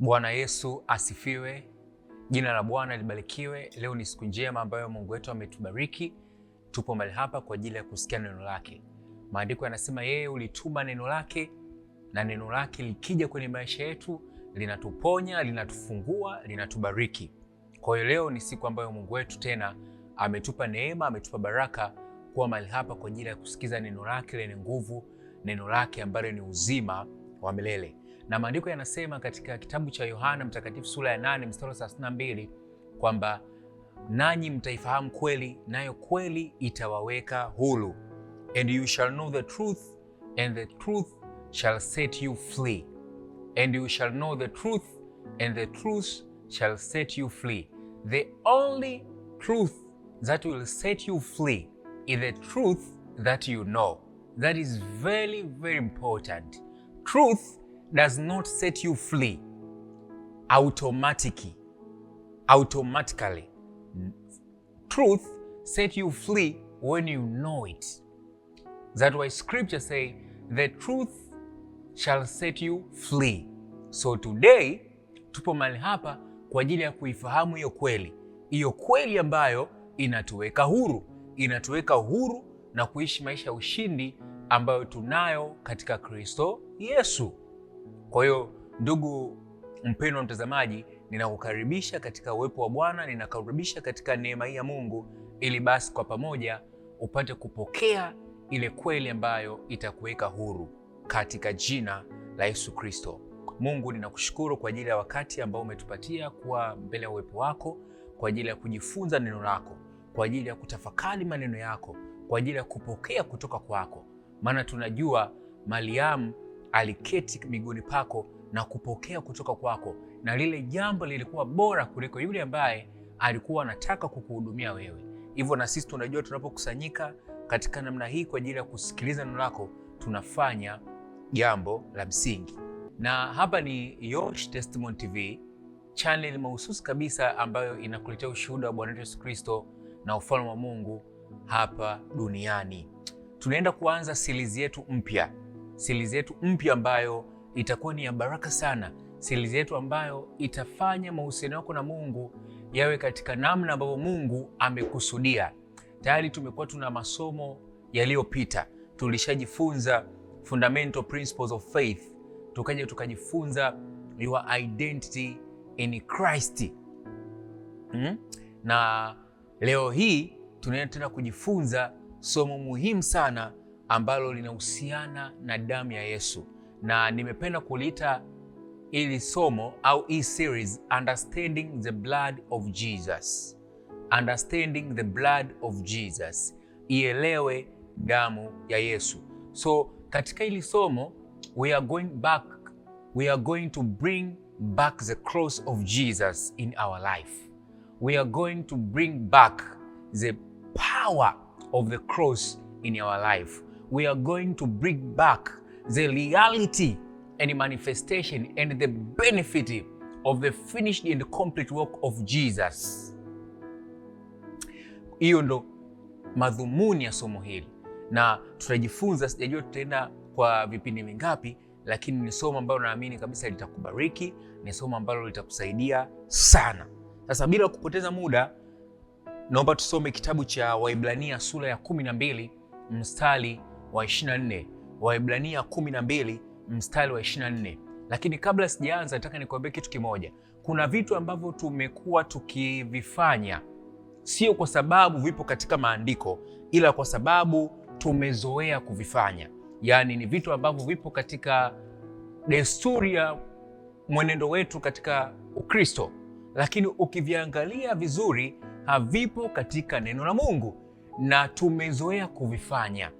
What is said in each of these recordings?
Bwana Yesu asifiwe. Jina la Bwana libarikiwe. Leo ni siku njema ambayo Mungu wetu ametubariki. Tupo mahali hapa kwa ajili ya kusikia neno lake. Maandiko yanasema yeye ulituma neno lake, na neno lake likija kwenye maisha yetu linatuponya, linatufungua, linatubariki. Kwa hiyo leo ni siku ambayo Mungu wetu tena ametupa neema, ametupa baraka kuwa mahali hapa kwa ajili ya kusikiza neno lake lenye nguvu, neno lake ambalo ni uzima wa milele. Na maandiko yanasema katika kitabu cha Yohana Mtakatifu sura ya 8 mstari wa 32 kwamba nanyi mtaifahamu kweli, nayo kweli itawaweka huru. And you shall know the truth, and the truth shall set you free. And you shall know the truth, and the truth shall set you free. The only truth that will set you free is the truth that you know. That is very, very important. Truth does not set you free automatically. Truth set you free when you know it. That's why scripture say the truth shall set you free. So today tupo mahali hapa kwa ajili ya kuifahamu hiyo kweli ambayo inatuweka huru na kuishi maisha ya ushindi ambayo tunayo katika Kristo Yesu. Kwa hiyo ndugu mpendwa mtazamaji, ninakukaribisha katika uwepo wa Bwana, ninakukaribisha katika neema hii ya Mungu, ili basi kwa pamoja upate kupokea ile kweli ambayo itakuweka huru katika jina la Yesu Kristo. Mungu, ninakushukuru kwa ajili ya wakati ambao umetupatia kuwa mbele ya uwepo wako, kwa ajili ya kujifunza neno lako, kwa ajili ya kutafakari maneno yako, kwa ajili ya kupokea kutoka kwako. Maana tunajua Mariamu aliketi miguuni pako na kupokea kutoka kwako, na lile jambo lilikuwa bora kuliko yule ambaye alikuwa anataka kukuhudumia wewe. Hivyo na sisi tunajua tunapokusanyika katika namna hii kwa ajili ya kusikiliza neno lako, tunafanya jambo la msingi. Na hapa ni Yosh Testimony TV, channel mahususi kabisa ambayo inakuletea ushuhuda wa Bwana Yesu Kristo na ufalme wa Mungu hapa duniani. Tunaenda kuanza series yetu mpya ambayo itakuwa ni ya baraka sana. Series yetu ambayo itafanya mahusiano yako na Mungu yawe katika namna ambayo Mungu amekusudia. Tayari tumekuwa tuna masomo yaliyopita. Tulishajifunza fundamental principles of faith. Tukaja tukajifunza your identity in Christ. Na leo hii tunaenda tena kujifunza somo muhimu sana ambalo linahusiana na damu ya Yesu. Na nimependa kuliita ili somo au hii series Understanding the Blood of Jesus. Understanding the Blood of Jesus. Ielewe damu ya Yesu. So katika hili somo we are going to bring back the cross of Jesus in our life. We are going to bring back the power of the cross in our life. We are going to bring back the reality and manifestation and the benefit of the finished and complete work of Jesus. Hiyo ndo madhumuni ya somo hili, na tutajifunza, sijajua tutaenda kwa vipindi vingapi, lakini ni somo ambalo naamini kabisa litakubariki, ni somo ambalo litakusaidia sana. Sasa bila kupoteza muda, naomba tusome kitabu cha Waebrania sura ya 12 mstari wa 24. Waebrania 12 mstari wa 24. Lakini kabla sijaanza, nataka nikwambie kitu kimoja. Kuna vitu ambavyo tumekuwa tukivifanya sio kwa sababu vipo katika maandiko, ila kwa sababu tumezoea kuvifanya. Yaani ni vitu ambavyo vipo katika desturi ya mwenendo wetu katika Ukristo, lakini ukiviangalia vizuri havipo katika neno la Mungu na tumezoea kuvifanya.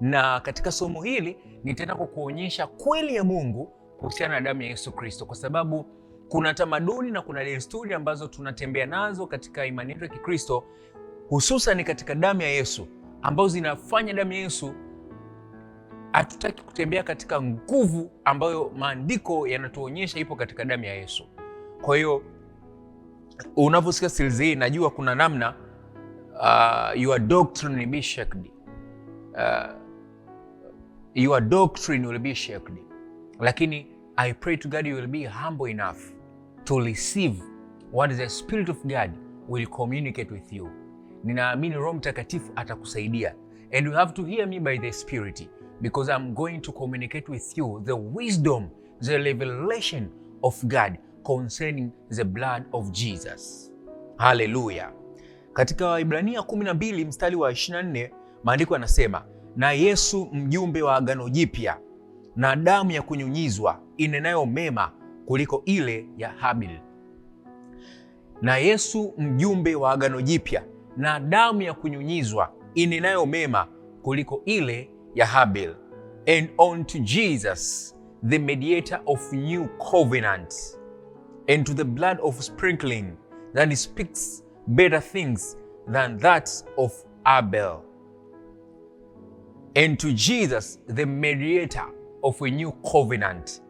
Na katika somo hili nitaenda kukuonyesha kweli ya Mungu kuhusiana na damu ya Yesu Kristo, kwa sababu kuna tamaduni na kuna desturi ambazo tunatembea nazo katika imani yetu ya Kikristo, hususan katika damu ya Yesu, ambazo zinafanya damu ya Yesu hatutaki kutembea katika nguvu ambayo maandiko yanatuonyesha ipo katika damu ya Yesu. Kwa hiyo unaposikia series hii, najua kuna namna your doctrine will be shaken. Your doctrine will be shaken. Lakini I pray to God you will be humble enough to receive what the Spirit of God will communicate with you. Ninaamini Roho Mtakatifu atakusaidia. And you have to hear me by the Spirit, because I'm going to communicate with you the wisdom, the revelation of God concerning the blood of Jesus. Hallelujah. Katika Waibrania 12 mstari wa 24, maandiko yanasema, na Yesu mjumbe wa agano jipya na damu ya kunyunyizwa inenayo mema kuliko ile ya Habili. Na Yesu mjumbe wa agano jipya na damu ya kunyunyizwa inenayo mema kuliko ile ya Habili. And unto Jesus, the mediator of new covenant, and to the blood of sprinkling that speaks better things than that of Abel. And to Jesus, the mediator of a new covenant,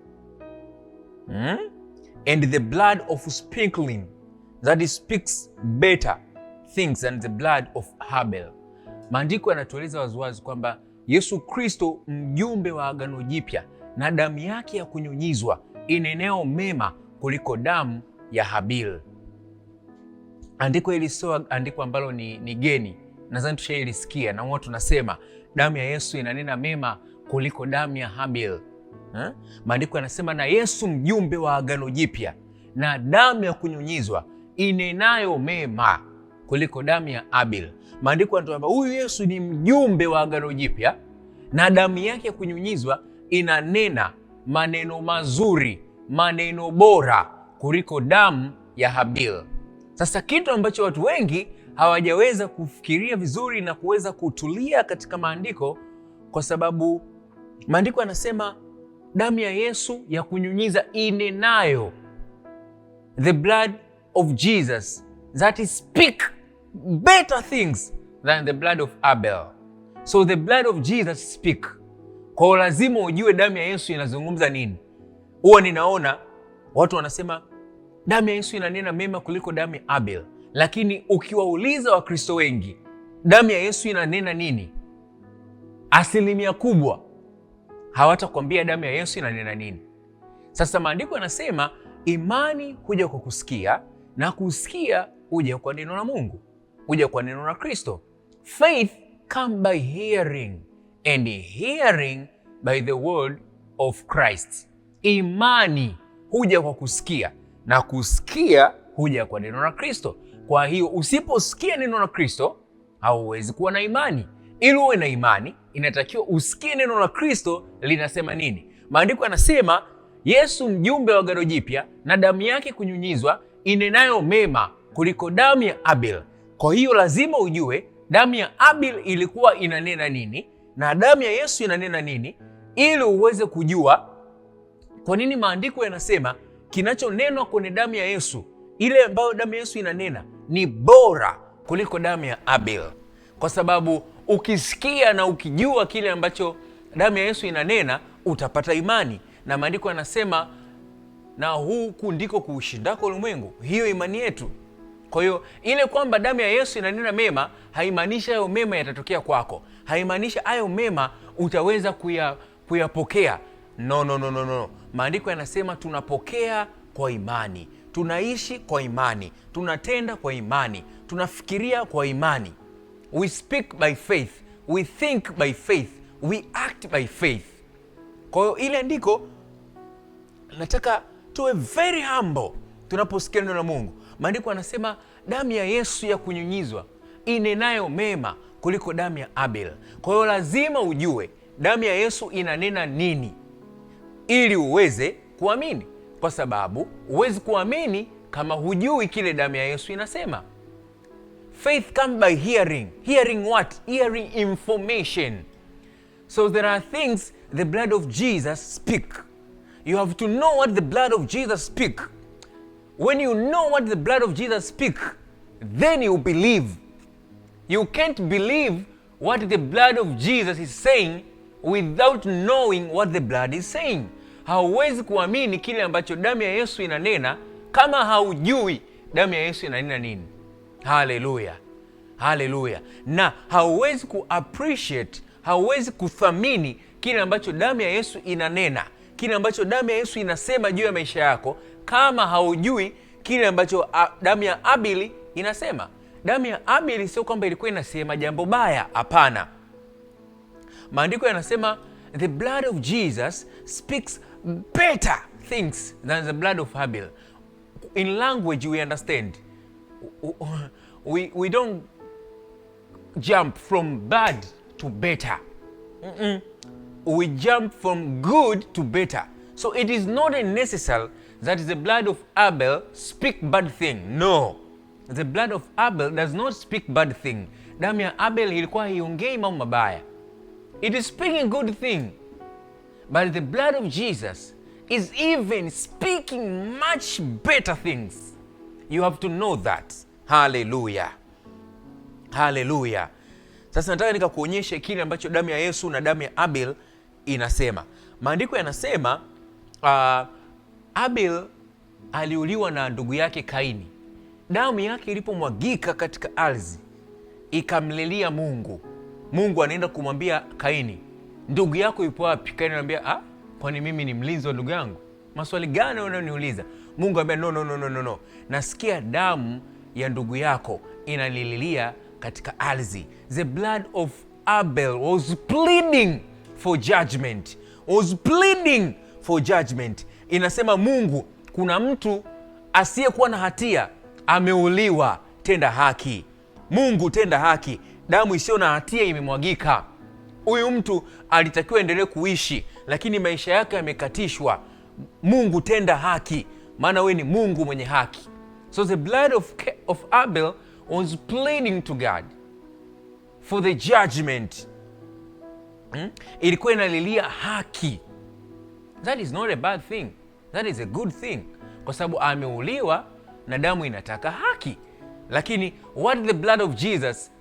and the blood of sprinkling that speaks better things than the blood of Abel. Maandiko yanatueleza waziwazi kwamba Yesu Kristo mjumbe wa agano jipya na damu yake ya kunyunyizwa ineneo mema kuliko damu ya Habili. Andiko hili sio andiko ambalo ni geni. Nadhani tushailisikia na watu tunasema damu ya Yesu inanena mema kuliko damu ya Habili. Maandiko yanasema na Yesu mjumbe wa agano jipya na damu ya kunyunyizwa inenayo mema kuliko damu ya Abel. Maandiko yanatuambia huyu Yesu ni mjumbe wa agano jipya na damu yake ya kunyunyizwa inanena maneno mazuri, maneno bora kuliko damu ya Habili. Sasa kitu ambacho watu wengi hawajaweza kufikiria vizuri na kuweza kutulia katika maandiko, kwa sababu maandiko yanasema damu ya Yesu ya kunyunyiza inenayo, the blood of Jesus that speak better things than the blood of Abel. So the blood of Jesus speak. Kwa lazima ujue damu ya Yesu inazungumza nini. Huwa ninaona watu wanasema damu ya Yesu inanena mema kuliko damu ya Abel. Lakini ukiwauliza Wakristo wengi, damu ya Yesu inanena nini? Asilimia kubwa hawatakwambia damu ya Yesu inanena nini. Sasa maandiko yanasema imani huja kwa kusikia na kusikia huja kwa neno la Mungu, huja kwa neno la Kristo. Faith come by hearing and hearing by the word of Christ. Imani huja kwa kusikia na kusikia huja kwa neno la Kristo. Kwa hiyo usiposikia neno la Kristo hauwezi kuwa na imani. Ili uwe na imani inatakiwa usikie neno la Kristo linasema nini. Maandiko yanasema Yesu mjumbe wa agano jipya na damu yake kunyunyizwa inenayo mema kuliko damu ya Abel. Kwa hiyo lazima ujue damu ya Abel ilikuwa inanena nini na damu ya Yesu inanena nini, ili uweze kujua kwa nini maandiko yanasema kinachonenwa kwenye damu ya Yesu, ile ambayo damu ya Yesu inanena, ni bora kuliko damu ya Abel. Kwa sababu ukisikia na ukijua kile ambacho damu ya Yesu inanena, utapata imani. Na maandiko yanasema na huku ndiko kuushindako ulimwengu, hiyo imani yetu. Kwa hiyo ile kwamba damu ya Yesu inanena mema haimaanishi hayo mema yatatokea kwako. Haimaanishi hayo mema utaweza kuyapokea. No. Maandiko yanasema tunapokea kwa imani, tunaishi kwa imani, tunatenda kwa imani, tunafikiria kwa imani. We speak by faith, we think by faith, we act by faith. Kwa hiyo ile ndiko nataka tuwe very humble tunaposikia neno la Mungu. Maandiko yanasema damu ya Yesu ya kunyunyizwa inenayo mema kuliko damu ya Abel. Kwa hiyo lazima ujue damu ya Yesu inanena nini ili uweze kuamini, kwa sababu uwezi kuamini kama hujui kile damu ya Yesu inasema. Faith come by hearing. Hearing what? Hearing information. So there are things the blood of Jesus speak. You have to know what the blood of Jesus speak. When you know what the blood of Jesus speak, then you believe. You can't believe what the blood of Jesus is saying without knowing what the blood is saying. Hauwezi kuamini kile ambacho damu ya Yesu inanena kama haujui damu ya Yesu inanena nini. Hallelujah. Hallelujah. Na hauwezi kuappreciate, hauwezi kuthamini kile ambacho damu ya Yesu inanena kile ambacho damu ya Yesu inasema juu ya maisha yako, kama haujui kile ambacho damu ya Abeli inasema. Damu ya Abeli sio kwamba ilikuwa inasema jambo baya, hapana. Maandiko yanasema the blood of Jesus speaks better things than the blood of Abel. In language we understand. We don't jump from bad to better. We jump from good to better. So it is not necessary that the blood of Abel speak bad thing. No. The blood of Abel does not speak bad thing. Damu ya Abel ilikuwa haiongei mambo mabaya. It is speaking good thing. But the blood of Jesus is even speaking much better things. You have to know that. Hallelujah. Hallelujah. Sasa nataka nikakuonyeshe kile ambacho damu ya Yesu na damu ya Abel inasema. Maandiko yanasema Abel aliuliwa na ndugu yake Kaini. Damu yake ilipomwagika katika ardhi ikamlilia Mungu. Mungu anaenda kumwambia Kaini, ndugu yako yupo wapi? Kaini anamwambia, kwani mimi ni mlinzi wa ndugu yangu? Maswali gani unaniuliza? Mungu anamwambia, no. Nasikia damu ya ndugu yako inalililia katika ardhi. The blood of Abel was pleading for judgment. Was pleading for judgment. Inasema Mungu, kuna mtu asiyekuwa na hatia ameuliwa, tenda haki. Mungu, tenda haki. Damu isiyo na hatia imemwagika. Huyu mtu alitakiwa endelee kuishi, lakini maisha yake yamekatishwa. Mungu, tenda haki, maana wewe ni Mungu mwenye haki. So the blood of Abel was pleading to God for the judgment. Ilikuwa inalilia haki. That is not a bad thing. That is a good thing. Kwa sababu ameuliwa na damu inataka haki. Lakini what the blood of Jesus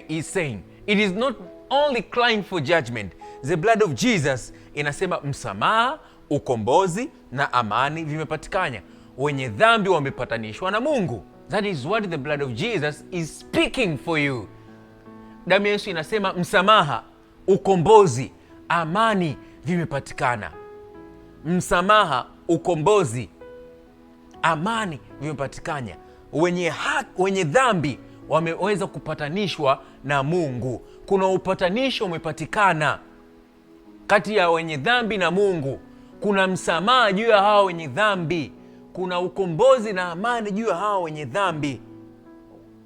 is saying, it is not only crying for judgment. The blood of Jesus inasema msamaha, ukombozi na amani vimepatikana. Wenye dhambi wamepatanishwa na Mungu. That is what the blood of Jesus is speaking for you. Damu ya Yesu inasema msamaha, ukombozi, amani vimepatikana. Msamaha, ukombozi, amani vimepatikana. Wenye dhambi wameweza kupatanishwa na Mungu. Kuna upatanisho umepatikana kati ya wenye dhambi na Mungu. Kuna msamaha juu ya hao wenye dhambi. Kuna ukombozi na amani juu ya hao wenye dhambi.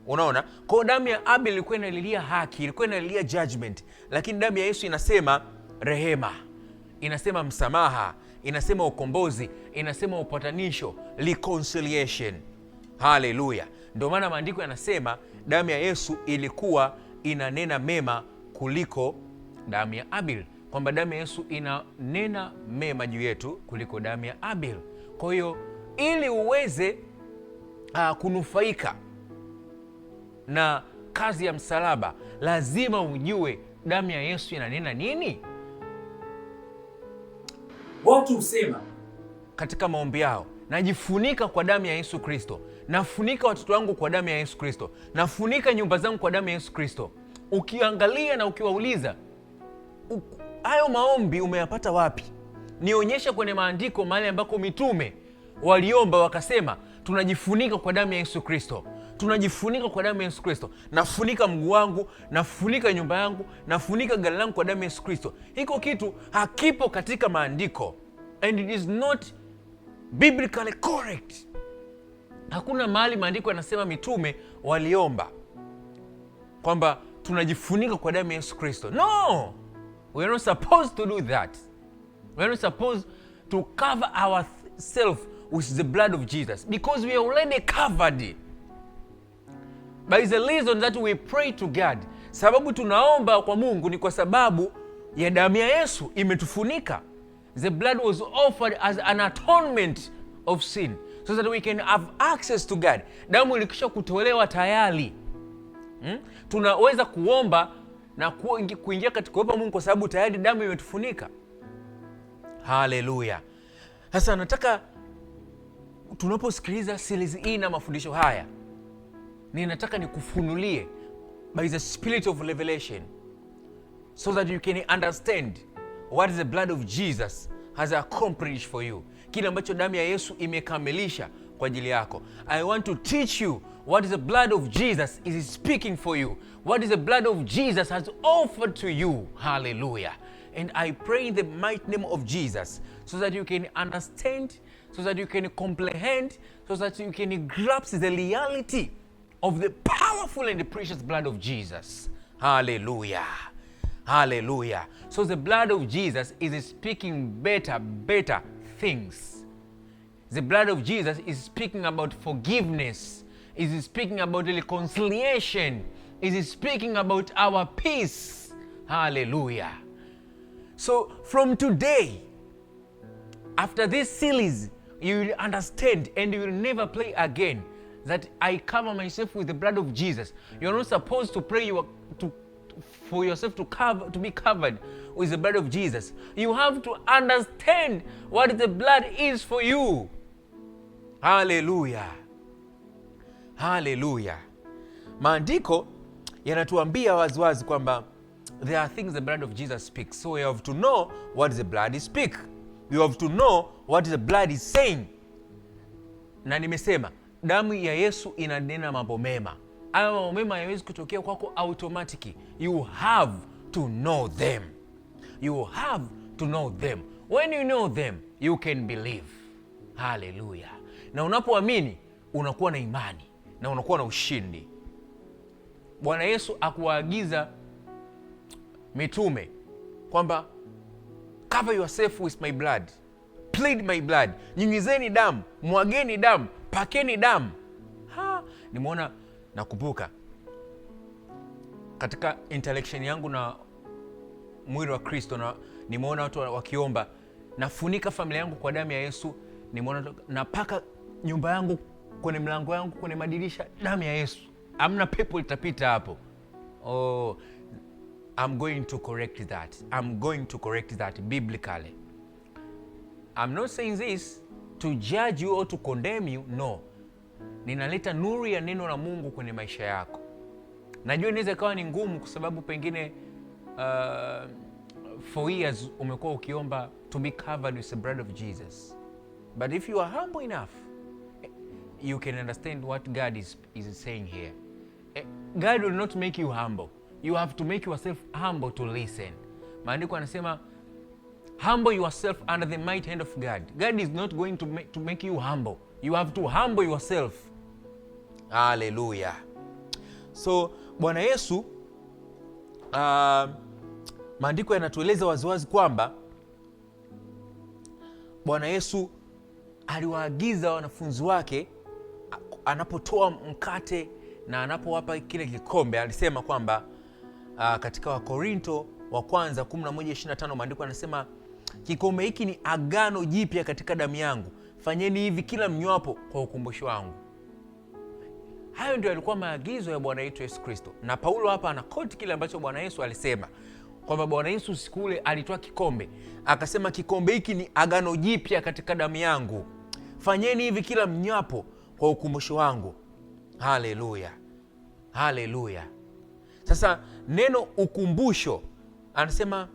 Unaona? Kwa damu ya Abel ilikuwa inalilia haki, ilikuwa inalilia judgment. Lakini damu ya Yesu inasema rehema, inasema msamaha, inasema ukombozi, inasema upatanisho, reconciliation. Hallelujah. Ndio maana maandiko yanasema damu ya Yesu ilikuwa inanena mema kuliko damu ya Abel. Kwamba damu ya Yesu inanena mema juu yetu kuliko damu ya Abel. Kwa hiyo ili uweze kunufaika na kazi ya msalaba, lazima ujue damu ya Yesu inanena nini. Watu husema katika maombi yao, najifunika kwa damu ya Yesu Kristo, nafunika watoto wangu kwa damu ya Yesu Kristo, nafunika nyumba zangu kwa damu ya Yesu Kristo. Ukiangalia na ukiwauliza, hayo maombi umeyapata wapi? Nionyesha kwenye maandiko mahali ambako mitume waliomba wakasema, tunajifunika kwa damu ya Yesu Kristo, tunajifunika kwa damu ya Yesu Kristo, nafunika mguu wangu, nafunika nyumba yangu, nafunika gari langu kwa damu ya Yesu Kristo. Hiko kitu hakipo katika maandiko, and it is not biblically correct. Hakuna mahali maandiko yanasema mitume waliomba kwamba tunajifunika kwa damu ya Yesu Kristo. No, we are not supposed to do that. We are not supposed to cover ourselves with the blood of Jesus, because we are already covered. By the reason that we pray to God, sababu tunaomba kwa Mungu ni kwa sababu ya damu ya Yesu imetufunika. The blood was offered as an atonement of sin, so that we can have access to God. Damu ilikisha kutolewa tayari. Tunaweza kuomba na kuingia katika kuomba Mungu kwa sababu tayari damu imetufunika. Hallelujah. Sasa nataka tunaposikiliza series hii na mafundisho haya, ninataka nikufunulie by the spirit of revelation, so that you can understand what the blood of Jesus has accomplished for you, kile ambacho damu ya Yesu imekamilisha kwa ajili yako. I want to teach you what is the blood of Jesus is speaking for you, what is the blood of Jesus has offered to you. Hallelujah. And I pray in the mighty name of Jesus, so that you can understand, so that you can comprehend, so that you can grasp the reality of the powerful and the precious blood of Jesus. Hallelujah. Hallelujah. So the blood of Jesus is speaking better things. The blood of Jesus is speaking about forgiveness. It is speaking about reconciliation. It is speaking about our peace. Hallelujah. So from today, after this series, you will understand and you will never play again that I cover myself with the blood of Jesus. You're not supposed to pray for yourself to be covered with the blood of Jesus. You have to understand what the blood is for you. Hallelujah. Hallelujah. Maandiko yanatuambia waziwazi kwamba there are things the blood of Jesus speaks. So we have to know what the blood is speak. You have to know what the blood is saying. Na nimesema damu ya Yesu inanena mambo mema. Hayo mambo mema hayawezi kutokea kwako automatically. You have to know them. You have to know them. When you know them, you can believe. Hallelujah. Na unapoamini, unakuwa na imani na unakuwa na ushindi. Bwana Yesu akuagiza mitume kwamba cover yourself with my blood, plead my blood, nyunyizeni damu, mwageni damu, pakeni damu. Nimeona, nakumbuka katika interaction yangu na mwili wa Kristo, na nimeona watu wakiomba, nafunika familia yangu kwa damu ya Yesu. Nimeona napaka nyumba yangu, kwenye mlango yangu, kwenye madirisha, damu ya Yesu. Amna pepo litapita hapo. Oh, I'm going to correct that. I'm going to correct that biblically. I'm not saying this to judge you or to condemn you. No. Ninaleta nuru ya neno la Mungu kwenye maisha yako. Najua inaweza ikawa ni ngumu kwa sababu pengine for years umekuwa ukiomba to be covered with the blood of Jesus. But if you are humble enough, you can understand what God is saying here. God will not make you humble. You have to make yourself humble to listen. Maandiko anasema, humble yourself under the mighty hand of God. God is not going to make you humble. You have to humble yourself. Hallelujah. So Bwana Yesu, maandiko yanatueleza waziwazi kwamba Bwana Yesu aliwaagiza wanafunzi wake anapotoa mkate na anapowapa kile kikombe, alisema kwamba katika Wakorinto wa kwanza 11:25 maandiko yanasema, kikombe hiki ni agano jipya katika damu yangu, fanyeni hivi kila mnywapo kwa ukumbusho wangu. Hayo ndio yalikuwa maagizo ya Bwana wetu Yesu Kristo. Na Paulo hapa anakoti kile ambacho Bwana Yesu alisema, kwamba Bwana Yesu siku ile alitoa kikombe, akasema kikombe hiki ni agano jipya katika damu yangu, fanyeni hivi kila mnywapo kwa ukumbusho wangu. Haleluya. Haleluya. Sasa neno ukumbusho, anasema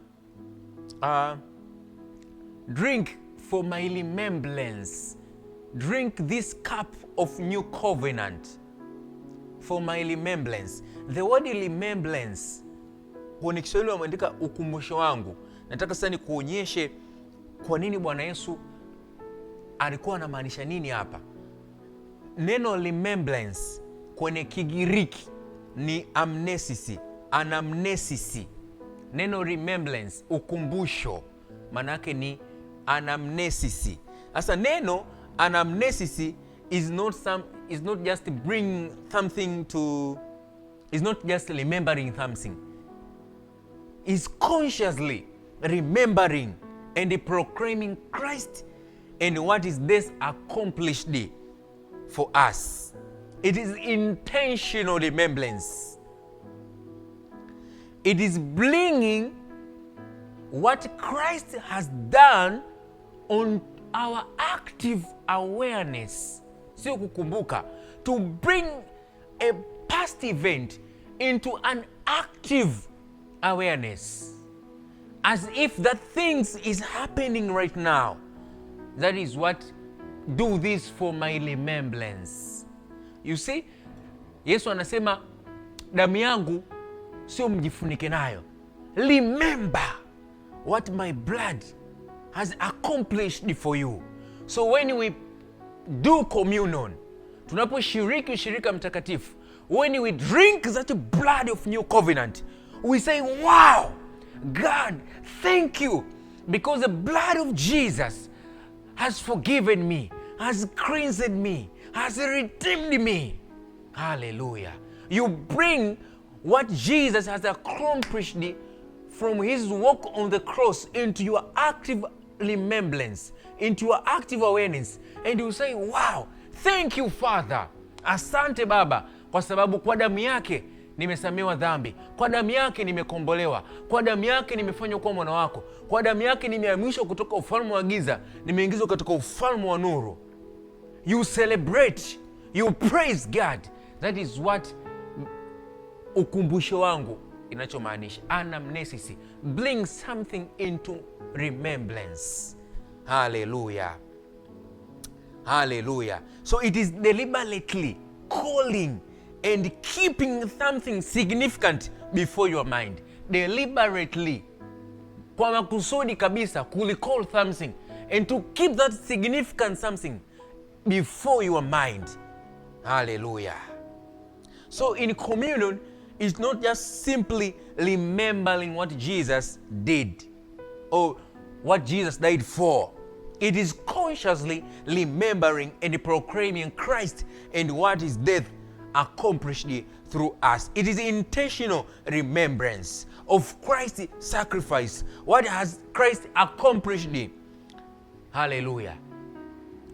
drink for my remembrance. Drink this cup of new covenant for my remembrance. The word remembrance kwenye Kiswahili wameandika ukumbusho wangu. Nataka sasa nikuonyeshe kwa nini Bwana Yesu alikuwa anamaanisha nini hapa. Neno remembrance kwenye Kigiriki ni amnesisi, anamnesisi. Neno remembrance, ukumbusho, maana yake ni anamnesisi. Sasa neno anamnesisi is not just bring something to, is not just remembering something. Is consciously remembering and proclaiming Christ and what is this accomplished for us. It is intentional remembrance. It is bringing what Christ has done on our active awareness. Sio kukumbuka. To bring a past event into an active awareness. as if that things is happening right now. That is what, do this for my remembrance. You see, Yesu anasema damu yangu sio mjifunike nayo. Remember what my blood has accomplished for you. So when we do communion, tunaposhiriki ushirika mtakatifu, when we drink that blood of new covenant, we say, wow, God, thank you, because the blood of Jesus has forgiven me, has cleansed me, has redeemed me. Hallelujah. You bring what Jesus has accomplished from his work on the cross into your active remembrance, into your active awareness, and you say, wow, thank you Father. Asante Baba, kwa sababu kwa damu yake nimesamehewa dhambi, kwa damu yake nimekombolewa, kwa damu yake nimefanywa kuwa mwana wako, kwa damu yake nimehamishwa kutoka ufalme wa giza, nimeingizwa katika ufalme wa nuru. You celebrate, you praise God. That is what ukumbusho wangu inachomaanisha. Anamnesis, bring something into remembrance. Hallelujah. Hallelujah. So it is deliberately calling and keeping something significant before your mind. Deliberately, kwa makusudi kabisa, kulicall something and to keep that significant something before your mind. Hallelujah. So in communion, it's not just simply remembering what Jesus did or what Jesus died for. It is consciously remembering and proclaiming Christ and what his death accomplished through us. It is intentional remembrance of Christ's sacrifice. What has Christ accomplished? Hallelujah.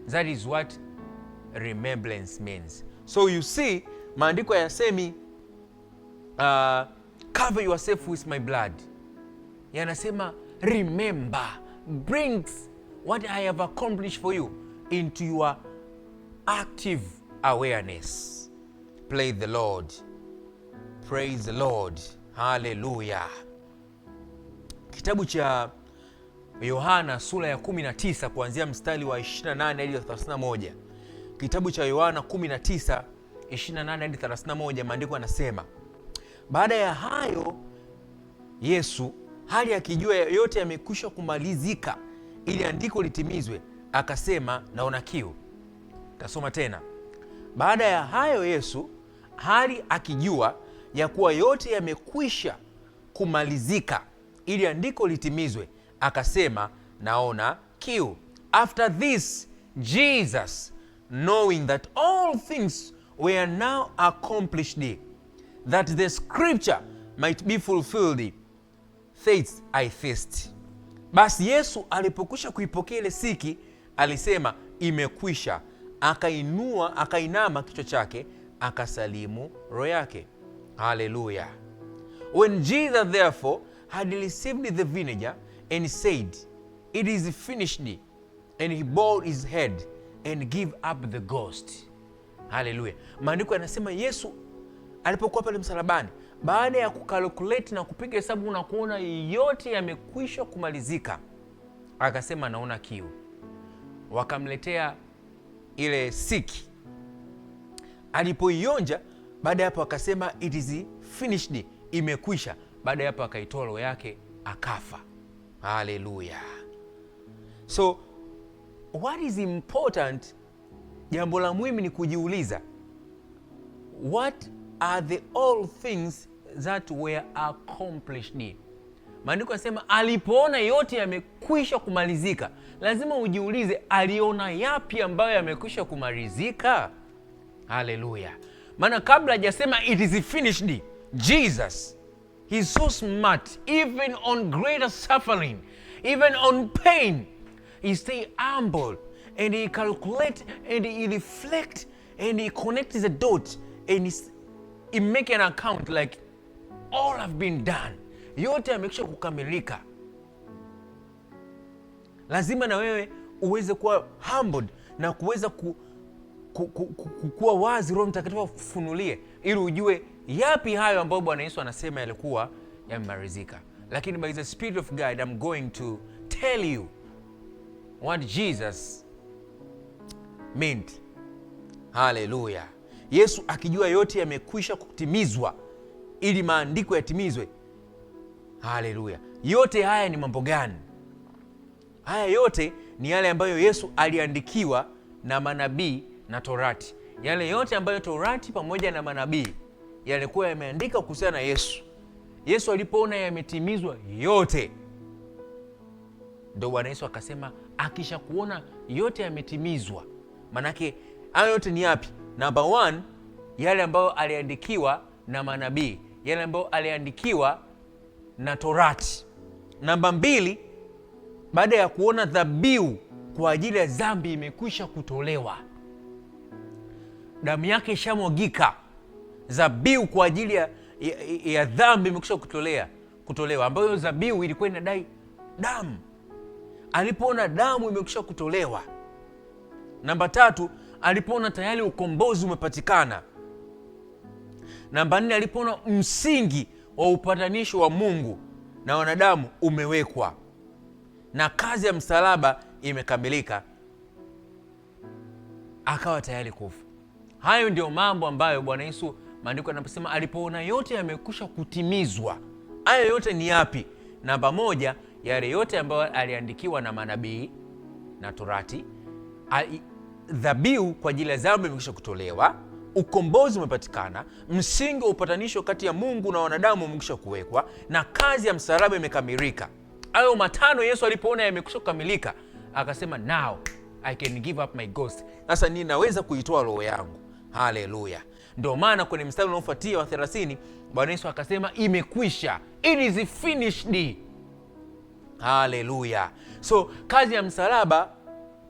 That is what remembrance means. So you see, maandiko yasemi cover yourself with my blood. Yanasema remember, brings what I have accomplished for you into your active awareness. Praise the Lord. Praise the Lord. Hallelujah. Kitabu cha Yohana sura ya 19 kuanzia mstari wa 28 hadi 31. Kitabu cha Yohana 19, 28 hadi 31, maandiko yanasema, baada ya hayo Yesu, hali akijua yote yamekwisha kumalizika ili andiko litimizwe, akasema, naona kiu. Tasoma tena. Baada ya hayo Yesu, hali akijua ya kuwa yote yamekwisha kumalizika ili andiko litimizwe, akasema, naona kiu. After this, Jesus, knowing that all things were now accomplished, that the scripture might be fulfilled, said, I thirst. Basi Yesu alipokwisha kuipokea ile siki, alisema, imekwisha. Akainama kichwa chake, akasalimu roho yake. Hallelujah. When Jesus therefore had received the vinegar and said, it is finished, and he bowed his head and gave up the ghost. Hallelujah. Maandiko yanasema Yesu alipokuwa pale msalabani, baada ya kukalkulate na kupiga hesabu na kuona yote yamekwisha kumalizika, akasema, naona kiu. Wakamletea ile siki. Alipoionja, baada ya hapo akasema, it is finished, imekwisha. Baada ya hapo akaitoa roho yake, akafa. Hallelujah. So what is important, jambo la muhimu ni kujiuliza, what are the all things that were accomplished? Maandiko yanasema alipoona yote yamekwisha kumalizika. Lazima ujiulize, aliona yapi ambayo yamekwisha kumalizika? Hallelujah. Maana kabla hajasema it is finished, Jesus, he's so smart, even on greater suffering, even on pain, he stay humble and he calculate and he reflect and he connects the dot and he make an account like all have been done. Yote yamekwisha kukamilika. Lazima na wewe uweze kuwa humbled na kuweza kuwa wazi, Roho Mtakatifu afunulie ili ujue yapi hayo ambayo Bwana Yesu anasema yalikuwa yamemalizika. lakini by the Spirit of God I'm going to tell you what Jesus meant. Hallelujah. Yesu akijua yote yamekwisha kutimizwa ili maandiko yatimizwe. Hallelujah. Yote haya ni mambo gani? Haya yote ni yale ambayo Yesu aliandikiwa na manabii na Torati. Yale yote ambayo Torati pamoja na manabii yalikuwa yameandika kuhusiana na Yesu. Yesu alipoona yametimizwa yote, ndio Bwana Yesu akasema akisha kuona yote yametimizwa. Manake hayo yote ni yapi? Number 1, yale ambayo aliandikiwa na manabii, yale ambayo aliandikiwa na Torati. Namba 2, baada ya kuona dhabihu kwa ajili ya dhambi imekwisha kutolewa, damu yake ishamwagika, dhabihu kwa ajili ya dhambi imekwisha kutolewa, ambayo dhabihu ilikuwa inadai damu. Alipoona damu imekwisha kutolewa. Namba 3, alipoona tayari ukombozi umepatikana. Namba 4, alipoona msingi wa upatanisho wa Mungu na wanadamu umewekwa na kazi ya msalaba imekamilika, akawa tayari kufa. Hayo ndio mambo ambayo Bwana Yesu, maandiko yanaposema alipoona yote yamekwisha kutimizwa. Hayo yote ni yapi? Namba 1, yale yote ambayo aliandikiwa na manabii na Torati. Dhabihu kwa ajili ya dhambi imekwisha kutolewa, ukombozi umepatikana, msingi wa upatanisho kati ya Mungu na wanadamu umekwisha kuwekwa, na kazi ya msalaba imekamilika. Hayo matano Yesu alipoona yamekwisha kukamilika, akasema now I can give up my ghost. Sasa ninaweza kuitoa roho yangu. Haleluya. Ndio maana kwenye mstari unaofuatia wa 30 Bwana Yesu akasema imekwisha. It is finished. Haleluya. So kazi ya msalaba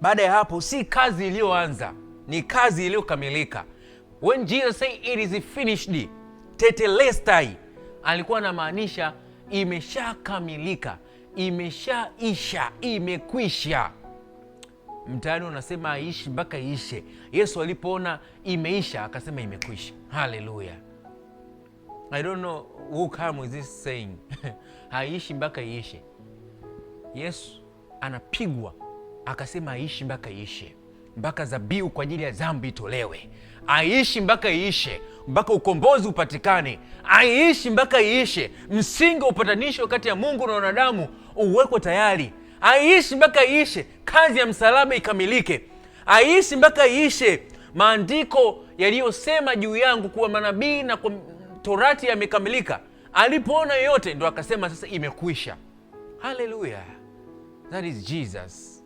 baada ya hapo si kazi iliyoanza, ni kazi iliyokamilika. When Jesus say it is finished, tetelestai, alikuwa anamaanisha imeshakamilika, imeshaisha, imekwisha. Mtaani unasema aishi mpaka iishe. Yesu alipoona imeisha akasema imekwisha. Hallelujah. I don't know who come with this saying haishi mpaka iishe. Yesu anapigwa akasema aishi mpaka iishe, mpaka dhabihu kwa ajili ya dhambi itolewe. Aishi mpaka iishe, mpaka ukombozi upatikane. Aishi mpaka iishe, msingi wa upatanisho kati ya Mungu na wanadamu uwekwe tayari. Aishi mpaka iishe, kazi ya msalaba ikamilike. Aishi mpaka iishe, maandiko yaliyosema juu yangu kuwa manabii na kwa Torati yamekamilika. Alipoona yote ndo akasema sasa imekwisha. Hallelujah. That is Jesus.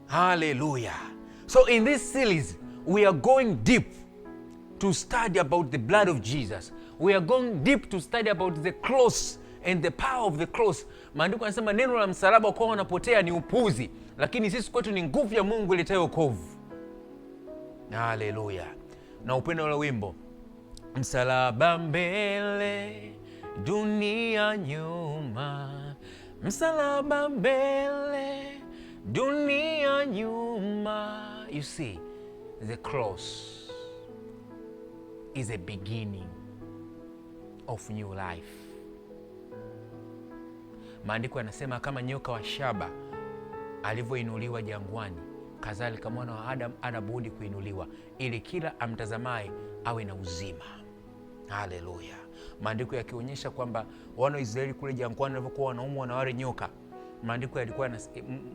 Hallelujah. So in this series we are going deep to study about the blood of Jesus. We are going deep to study about the cross and the power of the cross. Maandiko yanasema neno la msalaba kwa wanapotea ni upuzi, lakini sisi kwetu ni nguvu ya Mungu iletayo wokovu. Hallelujah. Na upendo ule wimbo, msalaba mbele, dunia nyuma. Msalaba mbele, dunia nyuma. You see, the cross is a beginning of new life. Maandiko yanasema kama nyoka wa shaba alivyoinuliwa jangwani, kadhalika mwana wa Adamu anabudi kuinuliwa, ili kila amtazamaye awe na uzima. Haleluya. Maandiko yakionyesha kwamba wana wa Israeli kule jangwani walivyokuwa wanaumwa na wale nyoka,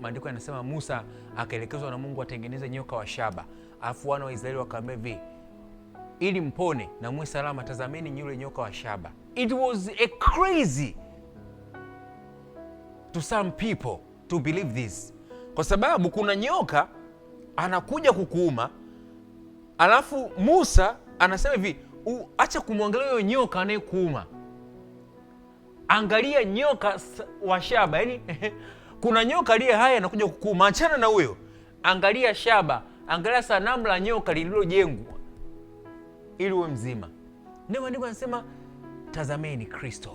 maandiko yanasema Musa akaelekezwa na Mungu atengeneze nyoka wa shaba. Alafu wana wa Israeli wakaambia hivi, ili mpone na muwe salama, tazameni yule nyoka wa shaba. It was a crazy to some people to believe this. Kwa sababu kuna nyoka anakuja kukuuma, alafu Musa anasema hivi, acha kumwangalia huyo nyoka anayekuuma, angalia nyoka wa shaba. Yaani kuna nyoka aliye hai anakuja kukuuma, achana na huyo, angalia shaba, angalia sanamu la nyoka lililojengwa ili uwe mzima. Ndio maandiko yanasema tazameni Kristo,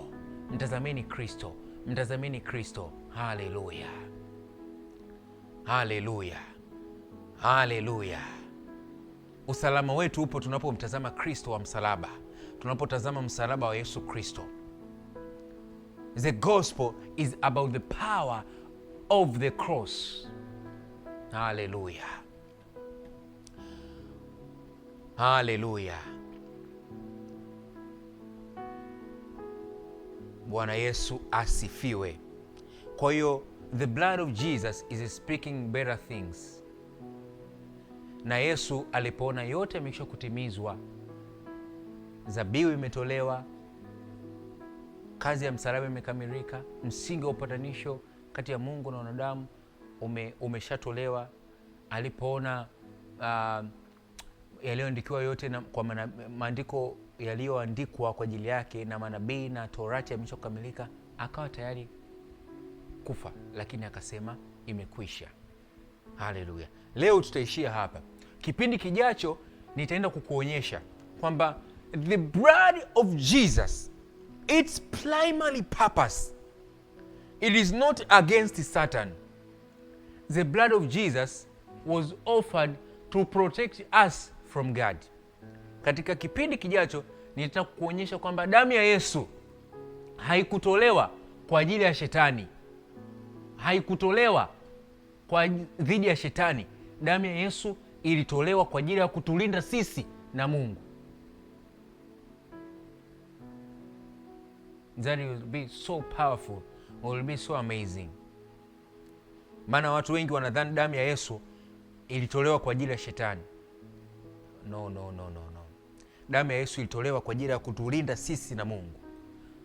mtazameni Kristo, mtazameni Kristo. Haleluya. Haleluya. Haleluya. Usalama wetu upo tunapomtazama Kristo wa msalaba, tunapotazama msalaba wa Yesu Kristo. The gospel is about the power of the cross. Hallelujah. Hallelujah. Bwana Yesu asifiwe. Kwa hiyo the blood of Jesus is speaking better things. Na Yesu alipoona yote yamekwisha kutimizwa, dhabihu imetolewa, kazi ya msalaba imekamilika, msingi wa upatanisho kati ya Mungu na wanadamu umeshatolewa. Alipoona yaliyoandikiwa yote kwa maandiko yaliyoandikwa kwa ajili yake na manabii na Torati yameshakamilika, akawa tayari kufa, lakini akasema imekwisha. Haleluya. Leo tutaishia hapa. Kipindi kijacho nitaenda kukuonyesha kwamba the blood of Jesus, its primary purpose, it is not against Satan. The blood of Jesus was offered to protect us from God. Katika kipindi kijacho nitataka kukuonyesha kwamba damu ya Yesu haikutolewa kwa ajili ya shetani, haikutolewa kwa dhidi ya shetani. Damu ya Yesu ilitolewa kwa ajili ya kutulinda sisi na Mungu. That will be so powerful, will be so amazing. Maana watu wengi wanadhani damu ya Yesu ilitolewa kwa ajili ya shetani. No. Damu ya Yesu ilitolewa kwa ajili ya kutulinda sisi na Mungu,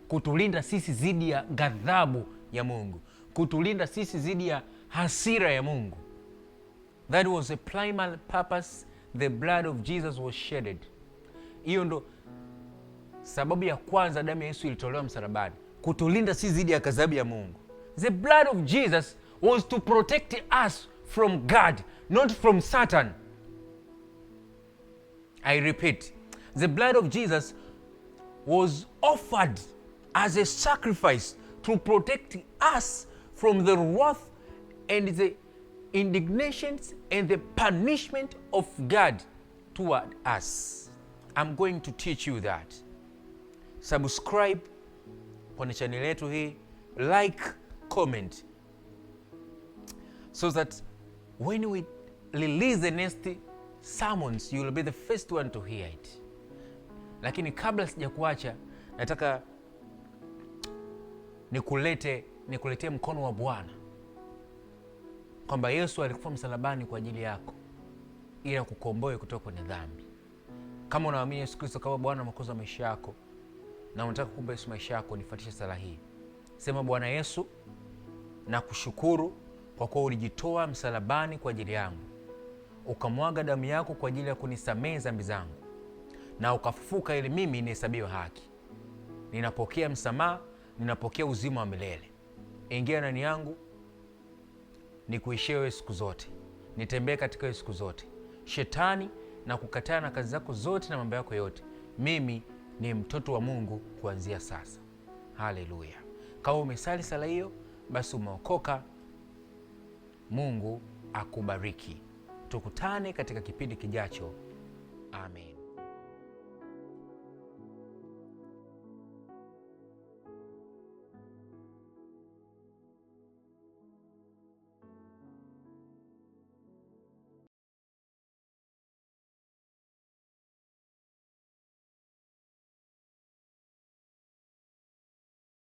kutulinda sisi dhidi ya ghadhabu ya Mungu, kutulinda sisi dhidi ya hasira ya Mungu. That was a primary purpose the blood of Jesus was shedded. Hiyo ndo sababu ya kwanza damu ya Yesu ilitolewa msalabani, kutulinda sisi dhidi ya ghadhabu ya Mungu. The blood of Jesus was to protect us from God, not from Satan. I repeat, the blood of Jesus was offered as a sacrifice to protect us from the wrath and the indignations and the punishment of God toward us. I'm going to teach you that. Subscribe kwenye channel yetu hii, like, comment, so that when we release the next sermons, you will be the first one to hear it. Lakini kabla sijakuacha, nataka nikuletee mkono wa Bwana, kwamba Yesu alikufa msalabani kwa ajili yako ili akukomboe kutoka kwenye dhambi. Kama unaamini Yesu Kristo kama Bwana na Mwokozi wa maisha yako na unataka kumpa Yesu maisha yako, nifuatishe sala hii. Sema: Bwana Yesu, nakushukuru kwa kuwa ulijitoa msalabani kwa ajili yangu, ukamwaga damu yako kwa ajili ya kunisamehe dhambi zangu, na ukafufuka ili mimi nihesabiwe haki. Ninapokea msamaha, ninapokea uzima wa milele. Ingia ndani yangu, nikuishie wewe siku zote, nitembee katika wewe siku zote. Shetani, na kukataa na kazi zako zote na mambo yako yote. Mimi ni mtoto wa Mungu kuanzia sasa. Haleluya. Kama umesali sala hiyo, basi umeokoka. Mungu akubariki. Tukutane katika kipindi kijacho. Amen.